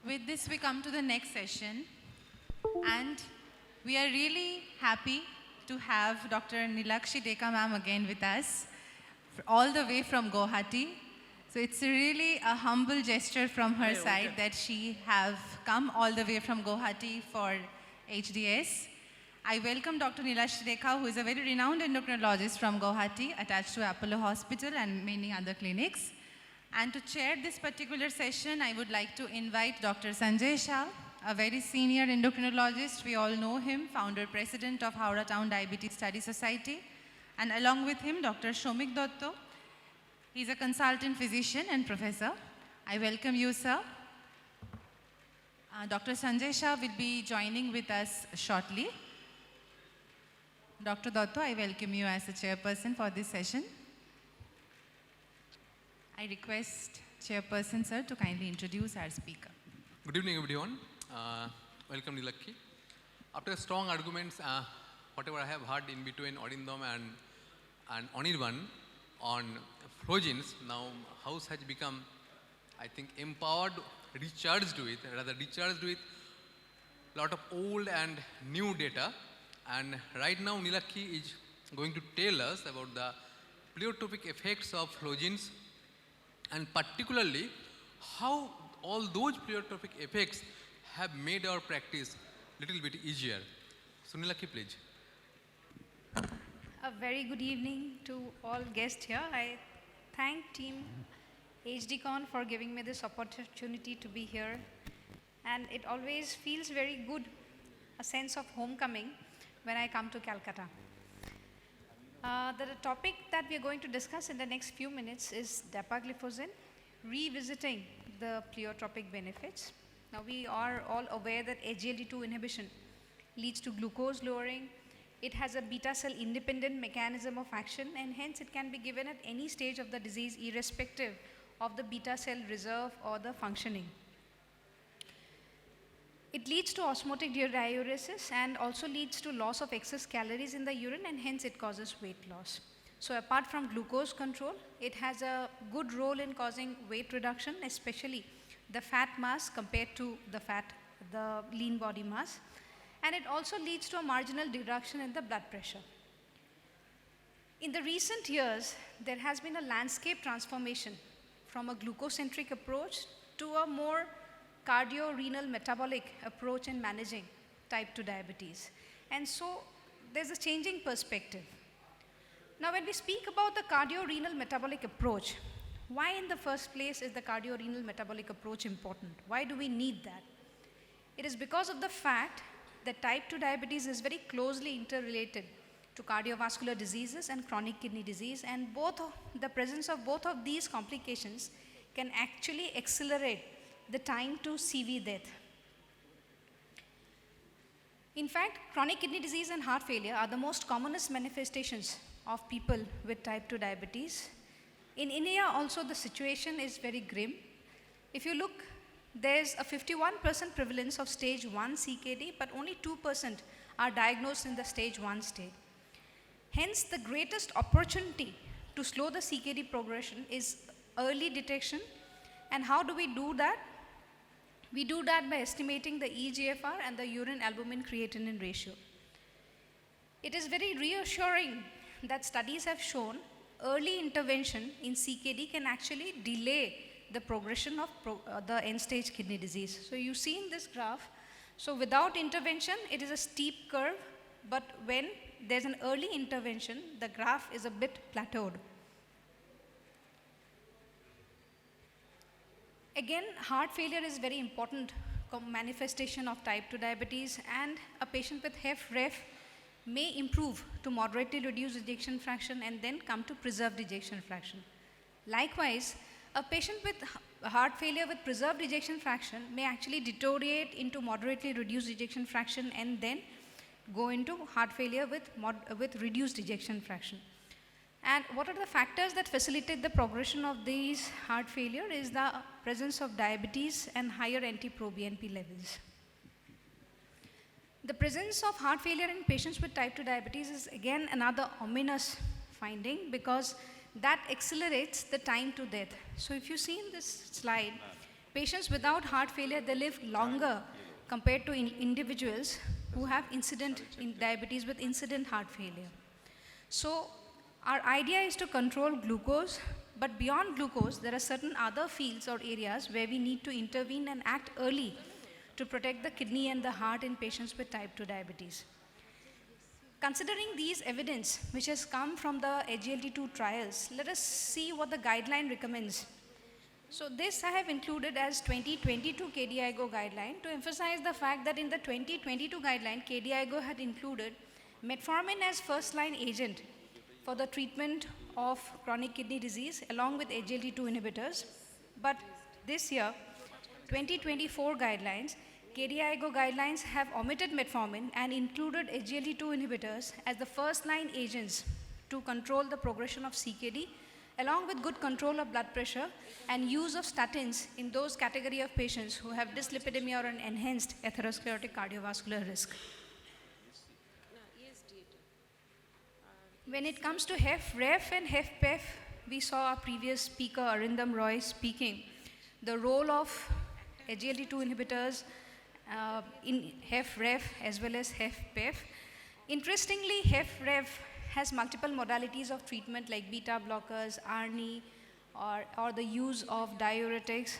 with this, we come to the next session, and we are really happy to have Dr. Nilakshi Deka ma'am again with us, all the way from Guwahati. So it's really a humble gesture from her side that she have come all the way from Guwahati for HDS. I welcome Dr. Nilakshi Deka, who is a very renowned endocrinologist from Guwahati, attached to Apollo Hospital and many other clinics. And to chair this particular session, I would like to invite Dr. Sanjay Shah, a very senior endocrinologist. We all know him, founder, president of Howrah Town Diabetes Study Society. And along with him, Dr. Shomik Dotto. He's a consultant physician and professor. I welcome you, sir. Dr. Sanjay Shah will be joining with us shortly. Dr. Dotto, I welcome you as a chairperson for this session. I request Chairperson, sir, to kindly introduce our speaker. Good evening, everyone. Welcome, Nilakshi. After strong arguments, whatever I have heard in between Odindom and Anirban on Flogins, now House has become, I think, empowered, recharged with lot of old and new data. And right now, Nilakshi is going to tell us about the pleiotropic effects of Flogins, and particularly how all those pleiotropic effects have made our practice a little bit easier. So Nilakshi, please. A very good evening to all guests here. I thank Team HDCon for giving me this opportunity to be here. And it always feels very good, a sense of homecoming when I come to Calcutta. The topic that we are going to discuss in the next few minutes is dapagliflozin, revisiting the pleiotropic benefits. Now we are all aware that SGLT2 inhibition leads to glucose lowering. It has a beta cell independent mechanism of action, and hence it can be given at any stage of the disease irrespective of the beta cell reserve or the functioning. It leads to osmotic diuresis and also leads to loss of excess calories in the urine, and hence it causes weight loss. So apart from glucose control, it has a good role in causing weight reduction, especially the fat mass compared to the lean body mass. And it also leads to a marginal reduction in the blood pressure. In the recent years, there has been a landscape transformation from a glucocentric approach to a more cardio-renal metabolic approach in managing type 2 diabetes. And so there's a changing perspective. Now when we speak about the cardio-renal metabolic approach, why in the first place is the cardio-renal metabolic approach important? Why do we need that? It is because of the fact that type 2 diabetes is very closely interrelated to cardiovascular diseases and chronic kidney disease, and the presence of both of these complications can actually accelerate the time to CV death. In fact, chronic kidney disease and heart failure are the most commonest manifestations of people with type 2 diabetes. In India also the situation is very grim. If you look, there's a 51% prevalence of stage 1 CKD, but only 2% are diagnosed in the stage 1 stage. Hence, the greatest opportunity to slow the CKD progression is early detection. And how do we do that? We do that by estimating the eGFR and the urine albumin creatinine ratio. It is very reassuring that studies have shown early intervention in CKD can actually delay the progression of the end-stage kidney disease. So you see in this graph, so without intervention, it is a steep curve, but when there's an early intervention, the graph is a bit plateaued. Again, heart failure is very important manifestation of type 2 diabetes, and a patient with HFrEF may improve to moderately reduced ejection fraction and then come to preserved ejection fraction. Likewise, a patient with heart failure with preserved ejection fraction may actually deteriorate into moderately reduced ejection fraction and then go into heart failure with reduced ejection fraction. And what are the factors that facilitate the progression of these heart failure is the presence of diabetes and higher NT-proBNP levels. The presence of heart failure in patients with type 2 diabetes is again another ominous finding, because that accelerates the time to death. So if you see in this slide, patients without heart failure, they live longer compared to individuals who have incident in diabetes with incident heart failure. So our idea is to control glucose, but beyond glucose, there are certain other fields or areas where we need to intervene and act early to protect the kidney and the heart in patients with type 2 diabetes. Considering these evidence which has come from the SGLT2 trials, let us see what the guideline recommends. So this I have included as 2022 KDIGO guideline to emphasize the fact that in the 2022 guideline, KDIGO had included metformin as first line agent for the treatment of chronic kidney disease along with SGLT2 inhibitors. But this year, 2024 guidelines, KDIGO guidelines have omitted metformin and included SGLT2 inhibitors as the first line agents to control the progression of CKD along with good control of blood pressure and use of statins in those category of patients who have dyslipidemia or an enhanced atherosclerotic cardiovascular risk. When it comes to HFrEF and HFpEF, we saw our previous speaker Arindam Roy speaking the role of SGLT2 inhibitors in HFrEF as well as HFpEF. Interestingly, HFrEF has multiple modalities of treatment like beta blockers, ARNI, or the use of diuretics,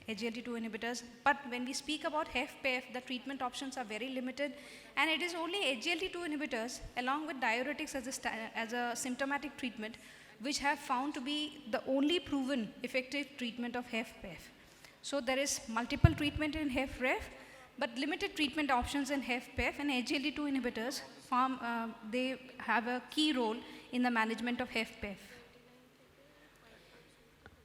SGLT2 inhibitors. But when we speak about HFpEF, the treatment options are very limited, and it is only SGLT2 inhibitors along with diuretics as a symptomatic treatment which have found to be the only proven effective treatment of HFpEF. So there is multiple treatment in HFrEF, but limited treatment options in HFpEF, and SGLT2 inhibitors they have a key role in the management of HFpEF.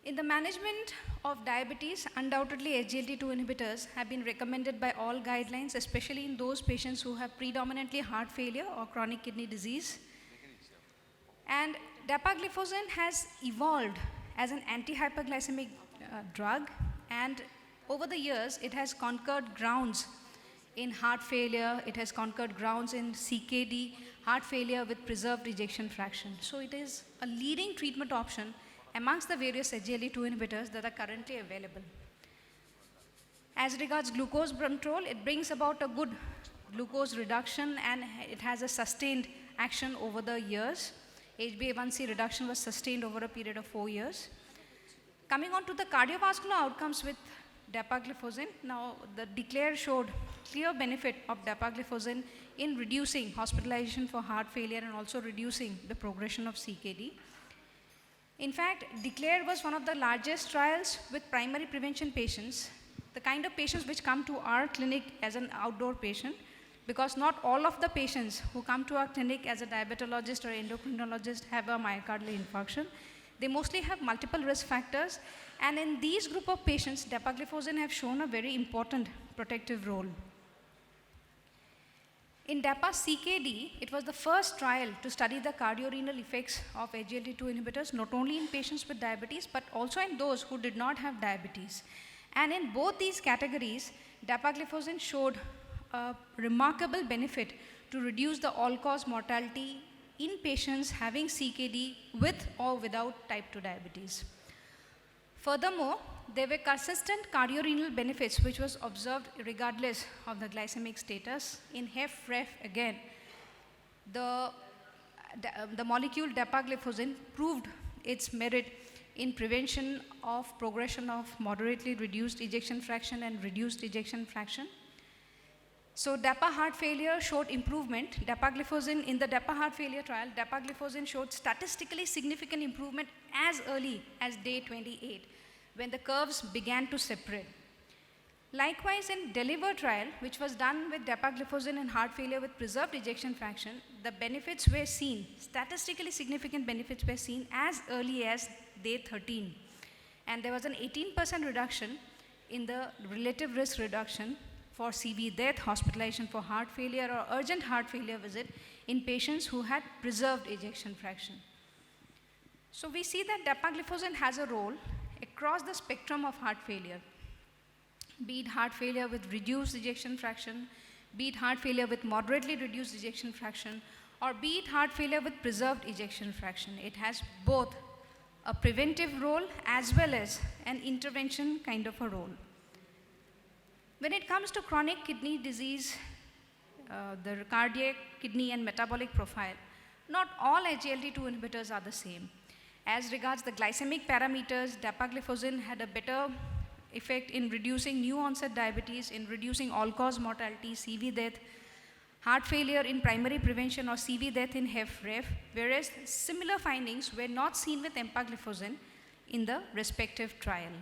In the management of diabetes, undoubtedly SGLT2 inhibitors have been recommended by all guidelines, especially in those patients who have predominantly heart failure or chronic kidney disease. And dapagliflozin has evolved as an anti-hyperglycemic drug, and over the years it has conquered grounds in heart failure, it has conquered grounds in CKD, heart failure with preserved ejection fraction. So it is a leading treatment option amongst the various SGLT2 inhibitors that are currently available. As regards glucose control, it brings about a good glucose reduction and it has a sustained action over the years. HbA1c reduction was sustained over a period of 4 years. Coming on to the cardiovascular outcomes with dapagliflozin, now the DECLARE showed clear benefit of dapagliflozin in reducing hospitalization for heart failure and also reducing the progression of CKD. In fact, DECLARE was one of the largest trials with primary prevention patients, the kind of patients which come to our clinic as an outdoor patient, because not all of the patients who come to our clinic as a diabetologist or endocrinologist have a myocardial infarction. They mostly have multiple risk factors, and in these group of patients, dapagliflozin have shown a very important protective role. In DAPA-CKD, it was the first trial to study the cardiorenal effects of SGLT2 inhibitors, not only in patients with diabetes, but also in those who did not have diabetes. And in both these categories, dapagliflozin showed a remarkable benefit to reduce the all-cause mortality in patients having CKD with or without type 2 diabetes. Furthermore, there were consistent cardiorenal benefits which was observed regardless of the glycemic status. In HFrEF again, the molecule dapagliflozin proved its merit in prevention of progression of moderately reduced ejection fraction and reduced ejection fraction. So DAPA heart failure showed improvement. Dapagliflozin in the DAPA heart failure trial, dapagliflozin showed statistically significant improvement as early as day 28 when the curves began to separate. Likewise in DELIVER trial, which was done with dapagliflozin in heart failure with preserved ejection fraction, the benefits were seen, statistically significant benefits were seen as early as day 13. And there was an 18% reduction in the relative risk reduction for CV death, hospitalization for heart failure or urgent heart failure visit in patients who had preserved ejection fraction. So we see that dapagliflozin has a role across the spectrum of heart failure, be it heart failure with reduced ejection fraction, be it heart failure with moderately reduced ejection fraction, or be it heart failure with preserved ejection fraction. It has both a preventive role as well as an intervention kind of a role. When it comes to chronic kidney disease, the cardiac, kidney, and metabolic profile, not all SGLT2 inhibitors are the same. As regards the glycemic parameters, dapagliflozin had a better effect in reducing new onset diabetes, in reducing all-cause mortality, CV death, heart failure in primary prevention, or CV death in HFrEF, whereas similar findings were not seen with empagliflozin in the respective trial.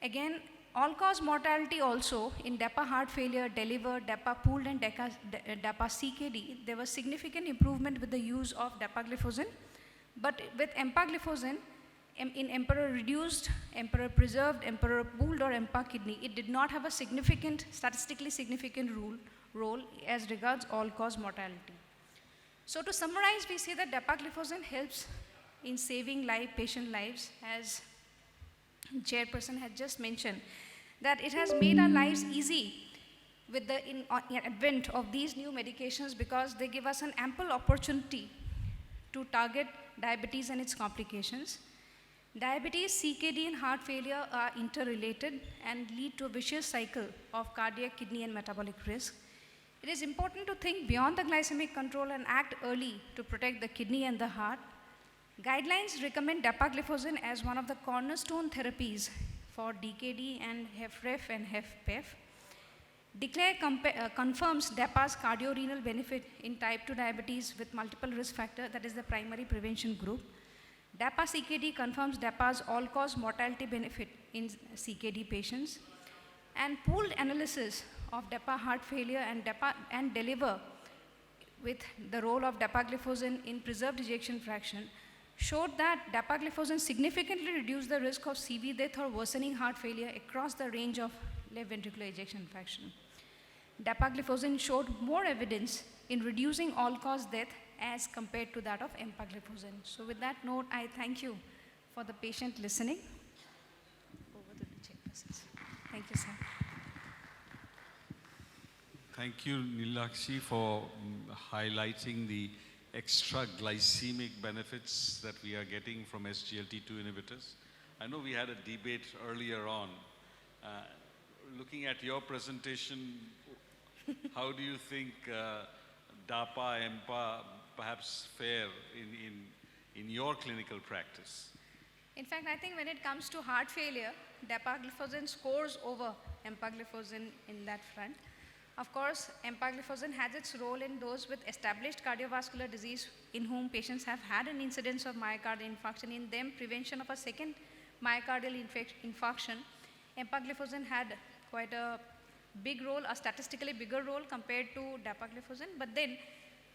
Again, all-cause mortality also in DAPA heart failure, DELIVER, DAPA pooled, and DAPA CKD, there was significant improvement with the use of dapagliflozin. But with empagliflozin, in EMPEROR reduced, EMPEROR preserved, EMPEROR pooled, or EMPA kidney, it did not have a significant, statistically significant role as regards all-cause mortality. So to summarize, we see that dapagliflozin helps in saving patient lives, as chairperson had just mentioned, that it has made our lives easy with the advent of these new medications, because they give us an ample opportunity to target diabetes and its complications. Diabetes, CKD, and heart failure are interrelated and lead to a vicious cycle of cardiac, kidney, and metabolic risk. It is important to think beyond the glycemic control and act early to protect the kidney and the heart. Guidelines recommend dapagliflozin as one of the cornerstone therapies for DKD and HFrEF and HFpEF. DECLARE confirms DAPA's cardiorenal benefit in type 2 diabetes with multiple risk factor, that is the primary prevention group. DAPA CKD confirms DAPA's all-cause mortality benefit in CKD patients. And pooled analysis of DAPA heart failure and DAPA and DELIVER with the role of dapagliflozin in preserved ejection fraction showed that dapagliflozin significantly reduced the risk of CV death or worsening heart failure across the range of left ventricular ejection fraction. Dapagliflozin showed more evidence in reducing all-cause death as compared to that of empagliflozin. So with that note, I thank you for the patient listening. Over to the chairpersons. Thank you, sir. Thank you, Nilakshi, for highlighting the extra glycemic benefits that we are getting from SGLT2 inhibitors. I know we had a debate earlier on. Looking at your presentation, how do you think DAPA, EMPA perhaps fare in your clinical practice? In fact, I think when it comes to heart failure, dapagliflozin scores over empagliflozin in that front. Of course, empagliflozin has its role in those with established cardiovascular disease in whom patients have had an incidence of myocardial infarction. In them, prevention of a second myocardial infarction, empagliflozin had quite a big role, a statistically bigger role compared to dapagliflozin. But then,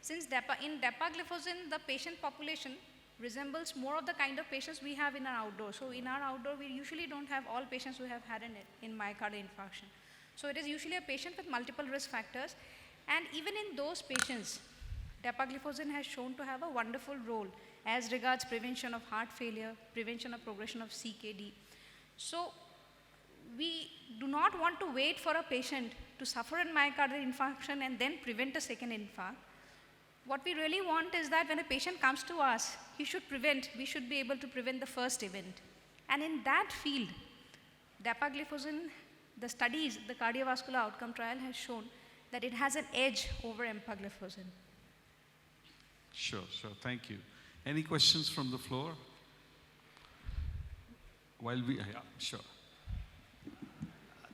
since in dapagliflozin, the patient population resembles more of the kind of patients we have in our outdoor. So in our outdoor, we usually don't have all patients who have had in myocardial infarction. So it is usually a patient with multiple risk factors. And even in those patients, dapagliflozin has shown to have a wonderful role as regards prevention of heart failure, prevention of progression of CKD. So we do not want to wait for a patient to suffer a myocardial infarction and then prevent a second infarct. What we really want is that when a patient comes to us, we should be able to prevent the first event. And in that field, dapagliflozin, the studies, the cardiovascular outcome trial has shown that it has an edge over empagliflozin. Sure. Thank you. Any questions from the floor? Sure.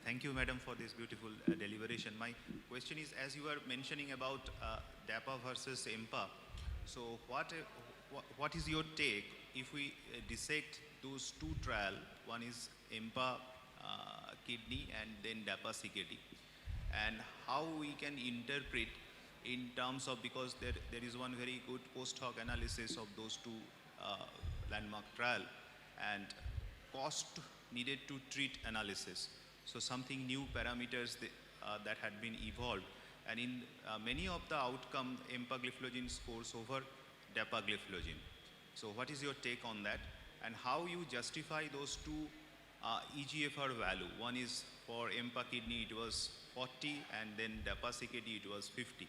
Thank you, madam, for this beautiful deliberation. My question is, as you were mentioning about DAPA versus EMPA, so what is your take if we dissect those two trials? One is EMPA kidney and then DAPA CKD, and how we can interpret in terms of, because there is one very good post hoc analysis of those two landmark trial and cost needed to treat analysis. So something new parameters that had been evolved, and in many of the outcome, empagliflozin scores over dapagliflozin. So what is your take on that, and how you justify those two EGFR value? One is for EMPA kidney it was 40, and then DAPA CKD it was 50.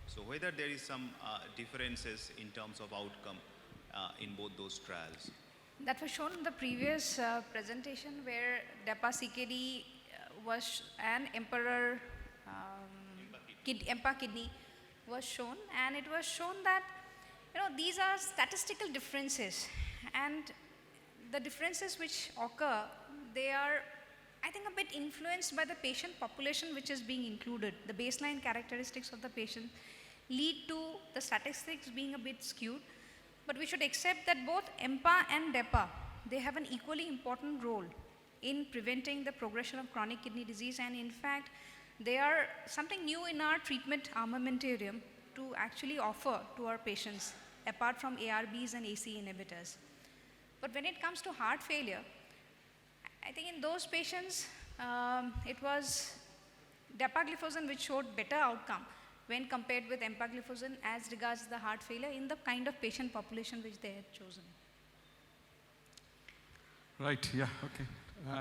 So whether there is some differences in terms of outcome in both those trials. That was shown in the previous presentation, where DAPA CKD and Emperor EMPA kidney was shown, and it was shown that these are statistical differences, and the differences which occur, they are, I think, a bit influenced by the patient population which is being included. The baseline characteristics of the patient lead to the statistics being a bit skewed, but we should accept that both EMPA and DEPA, they have an equally important role in preventing the progression of chronic kidney disease, and in fact, they are something new in our treatment armamentarium to actually offer to our patients, apart from ARBs and AC inhibitors. But when it comes to heart failure, I think in those patients, it was dapagliflozin which showed better outcome when compared with empagliflozin as regards the heart failure in the kind of patient population which they had chosen. Right, yeah, okay.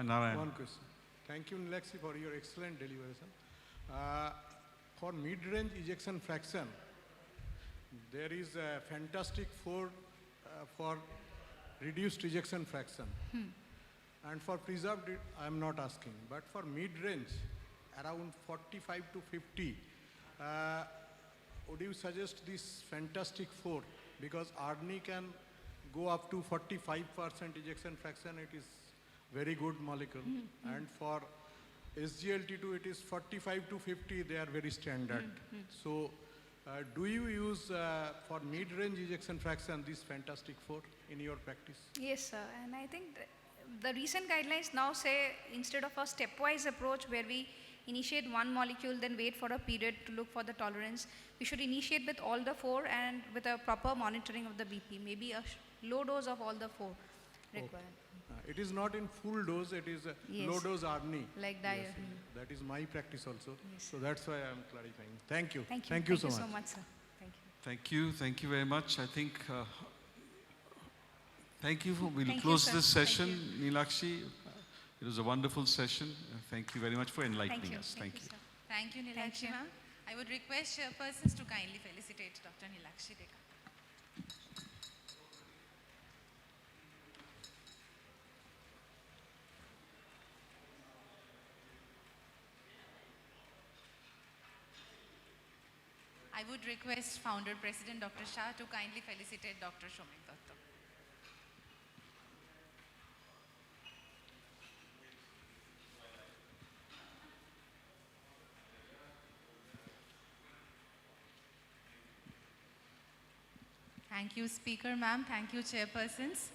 Narayan. One question. Thank you, Nilaksi, for your excellent deliberation. For mid-range ejection fraction, there is a fantastic for reduced ejection fraction. And for preserved, I am not asking. But for mid-range, around 45 to 50, would you suggest this fantastic 4? Because ARNI can go up to 45% ejection fraction. It is very good molecule. And for SGLT2, it is 45 to 50. They are very standard. So, do you use for mid-range ejection fraction this fantastic 4 in your practice? Yes, sir. And I think the recent guidelines now say instead of a stepwise approach where we initiate one molecule, then wait for a period to look for the tolerance, we should initiate with all the 4 and with a proper monitoring of the BP, maybe a low dose of all the 4 required. It is not in full dose, it is a Yes. low dose ARNI. Like dia. Yes, that is my practice also. Yes. So that's why I am clarifying. Thank you. Thank you so much. so much, sir. Thank you. Thank you very much. I think, thank you. We'll Thank you, close sir. this Thank session, Nilakshi. It was a wonderful session. Thank you very much for enlightening us. Thank you. sir. Thank you, Thank Nilakshi you. ma'am. I would request chairpersons to kindly felicitate Dr. Nilakshi Deka. I would request Founder President Dr. Shah to kindly felicitate Dr. Shomik Dutta. Thank you, Speaker ma'am. Thank you, chairpersons.